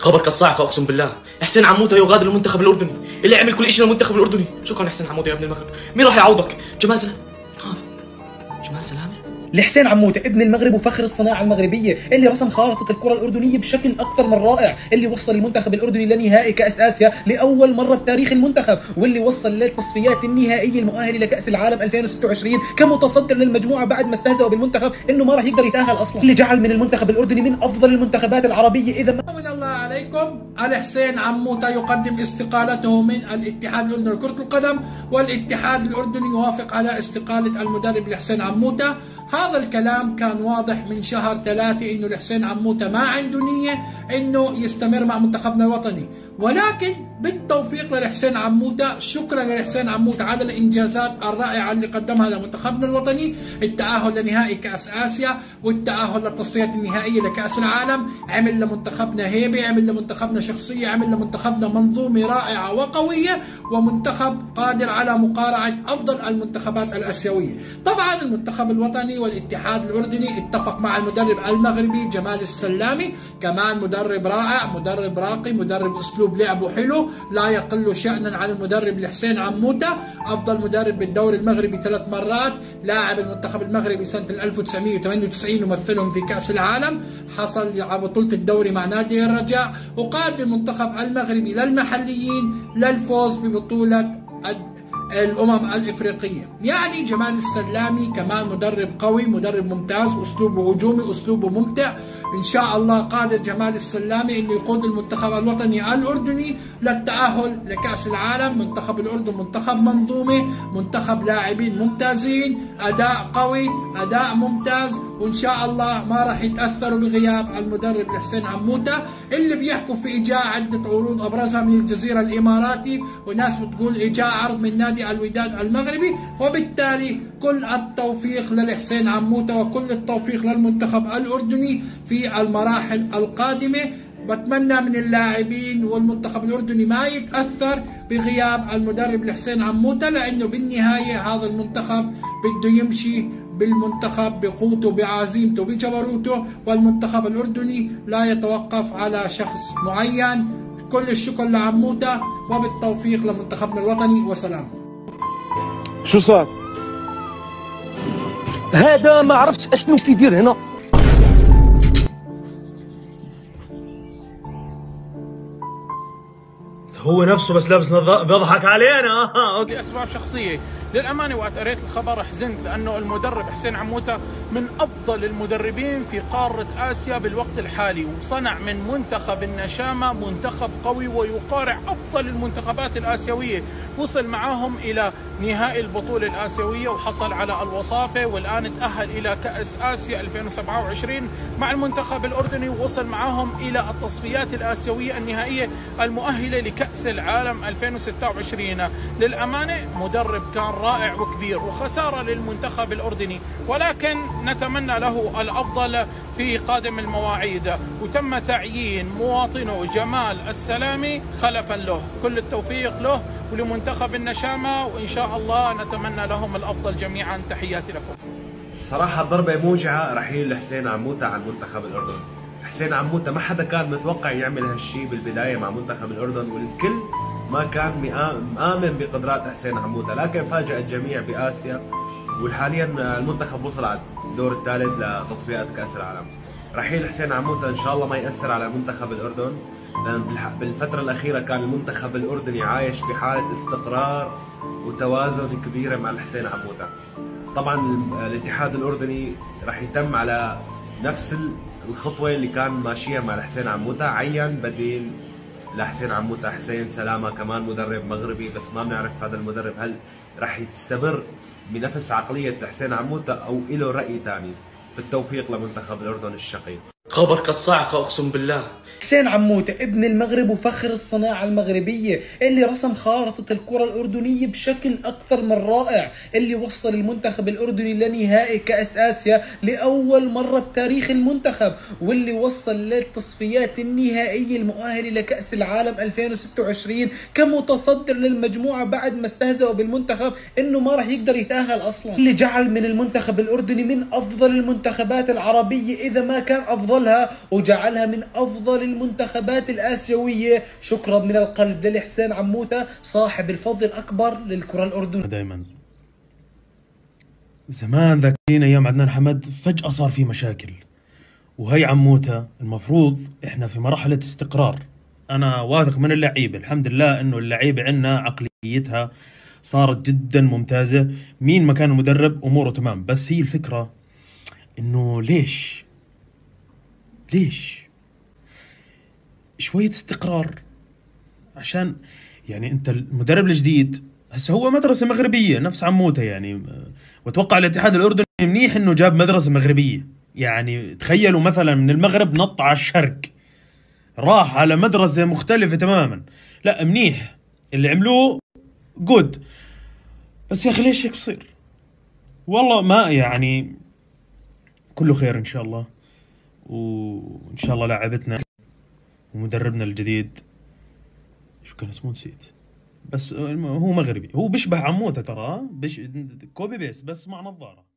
خبر كالصاعقة اقسم بالله. حسين عموته يغادر المنتخب الاردني، اللي عمل كل شيء للمنتخب الاردني. شكرا حسين عموته يا ابن المغرب. مين راح يعوضك؟ جمال سلامه. هذا جمال سلامه. لحسين عموته ابن المغرب وفخر الصناعة المغربية، اللي رسم خارطة الكرة الأردنية بشكل أكثر من رائع، اللي وصل المنتخب الأردني لنهائي كأس آسيا لأول مرة بتاريخ المنتخب، واللي وصل للتصفيات النهائية المؤهلة لكأس العالم 2026 كمتصدر للمجموعة بعد ما استهزأوا بالمنتخب إنه ما راح يقدر يتأهل أصلا، اللي جعل من المنتخب الأردني من أفضل المنتخبات العربية. إذا ما من الله عليكم، الحسين عموته يقدم استقالته من الاتحاد الأردني لكرة القدم، والاتحاد الأردني يوافق على استقالة المدرب الحسين عموته. هذا الكلام كان واضح من شهر 3 انه الحسين عموته ما عنده نية انه يستمر مع منتخبنا الوطني، ولكن بالتوفيق للحسين عموته. شكرا للحسين عموته على الانجازات الرائعه اللي قدمها لمنتخبنا الوطني، التاهل لنهائي كاس اسيا والتاهل للتصفيات النهائيه لكاس العالم. عمل لمنتخبنا هيبه، عمل لمنتخبنا شخصيه، عمل لمنتخبنا منظومه رائعه وقويه، ومنتخب قادر على مقارعه افضل المنتخبات الاسيويه. طبعا المنتخب الوطني والاتحاد الاردني اتفق مع المدرب المغربي جمال السلامي، كمان مدرب رائع، مدرب راقي، مدرب اسلوب لعبه حلو، لا يقل شأنا عن المدرب الحسين عموته. افضل مدرب بالدوري المغربي 3 مرات، لاعب المنتخب المغربي سنه 1998 ومثلهم في كاس العالم، حصل على بطوله الدوري مع نادي الرجاء، وقاد المنتخب المغربي للمحليين للفوز ببطوله الامم الافريقيه. يعني جمال السلامي كمان مدرب قوي، مدرب ممتاز، اسلوبه هجومي، اسلوبه ممتع. ان شاء الله قادر جمال السلامي انه يقود المنتخب الوطني الاردني للتاهل لكاس العالم. منتخب الاردن منتخب منظومه، منتخب لاعبين ممتازين، اداء قوي، اداء ممتاز، وان شاء الله ما راح يتاثروا بغياب المدرب الحسين عموته، اللي بيحكوا في اجاء عده عروض ابرزها من الجزيره الاماراتي، وناس بتقول اجاء عرض من نادي الوداد المغربي. وبالتالي كل التوفيق للحسين عموته وكل التوفيق للمنتخب الاردني في المراحل القادمه. بتمنى من اللاعبين والمنتخب الاردني ما يتاثر بغياب المدرب الحسين عموته، لانه بالنهايه هذا المنتخب بده يمشي بالمنتخب بقوته، بعزيمته، بجبروته، والمنتخب الاردني لا يتوقف على شخص معين. كل الشكر لعموته وبالتوفيق لمنتخبنا الوطني، وسلام. شو صار؟ هذا ما عرفتش اشنو كيدير هنا. هو نفسه بس لابس بيضحك علينا. لأسباب شخصية للأمانة. وقت قريت الخبر حزنت، لأنه المدرب حسين عموته من أفضل المدربين في قارة آسيا بالوقت الحالي، وصنع من منتخب النشامة منتخب قوي ويقارع أفضل المنتخبات الآسيوية. وصل معهم إلى نهائي البطولة الآسيوية وحصل على الوصافة، والآن تأهل إلى كأس آسيا 2027 مع المنتخب الأردني، ووصل معهم إلى التصفيات الآسيوية النهائية المؤهلة لكأس العالم 2026. للأمانة مدرب كان رائع وكبير، وخسارة للمنتخب الأردني، ولكن نتمنى له الأفضل في قادم المواعيد. وتم تعيين مواطنه جمال السلامي خلفا له. كل التوفيق له ولمنتخب النشامة، وإن شاء الله نتمنى لهم الأفضل جميعا. تحياتي لكم. صراحة ضربة موجعة رحيل حسين عموته عن منتخب الأردن. حسين عموته ما حدا كان متوقع يعمل هالشيء بالبداية مع منتخب الأردن، والكل ما كان مآمن بقدرات حسين عموته، لكن فاجأ الجميع بآسيا، وحاليا المنتخب وصل على الدور الثالث لتصفيات كأس العالم. رحيل حسين عموته إن شاء الله ما يأثر على منتخب الأردن، لأن بالفترة الأخيرة كان المنتخب الأردني عايش بحالة استقرار وتوازن كبيرة مع الحسين عموته. طبعا الاتحاد الأردني راح يتم على نفس الخطوة اللي كان ماشيها مع الحسين عموته، عين بديل لحسين عموته حسين سلامة، كمان مدرب مغربي، بس ما بنعرف هذا المدرب هل راح يستمر بنفس عقلية حسين عموته أو له رأي ثاني. بالتوفيق لمنتخب الأردن الشقيق. خبر كالصاعقة اقسم بالله. حسين عموته ابن المغرب وفخر الصناعة المغربية، اللي رسم خارطة الكرة الأردنية بشكل أكثر من رائع، اللي وصل المنتخب الأردني لنهائي كأس آسيا لأول مرة بتاريخ المنتخب، واللي وصل للتصفيات النهائية المؤهلة لكأس العالم 2026 كمتصدر للمجموعة بعد ما استهزأوا بالمنتخب إنه ما راح يقدر يتأهل أصلا، اللي جعل من المنتخب الأردني من أفضل المنتخبات العربية إذا ما كان أفضل وصلها وجعلها من أفضل المنتخبات الآسيوية. شكرا من القلب للحسين عموتة صاحب الفضل الأكبر للكرة الأردنية. دائما زمان ذاكرين ايام عدنان حمد فجأة صار في مشاكل، وهي عموتة المفروض احنا في مرحلة استقرار. انا واثق من اللعيبة، الحمد لله انه اللعيبة عندنا عقليتها صارت جدا ممتازة، مين مكان المدرب اموره تمام. بس هي الفكرة انه ليش شوية استقرار، عشان يعني انت المدرب الجديد هسه هو مدرسة مغربية نفس عموتة يعني، واتوقع الاتحاد الاردني منيح انه جاب مدرسة مغربية. يعني تخيلوا مثلا من المغرب نط على الشرق راح على مدرسة مختلفة تماما، لا منيح اللي عملوه جود. بس يا اخي ليش هيك بصير؟ والله ما يعني كله خير ان شاء الله، وان شاء الله لاعبتنا ومدربنا الجديد شو كان اسمه نسيت، بس هو مغربي، هو بيشبه عموته ترى، كوبي بيس بس مع نظارة.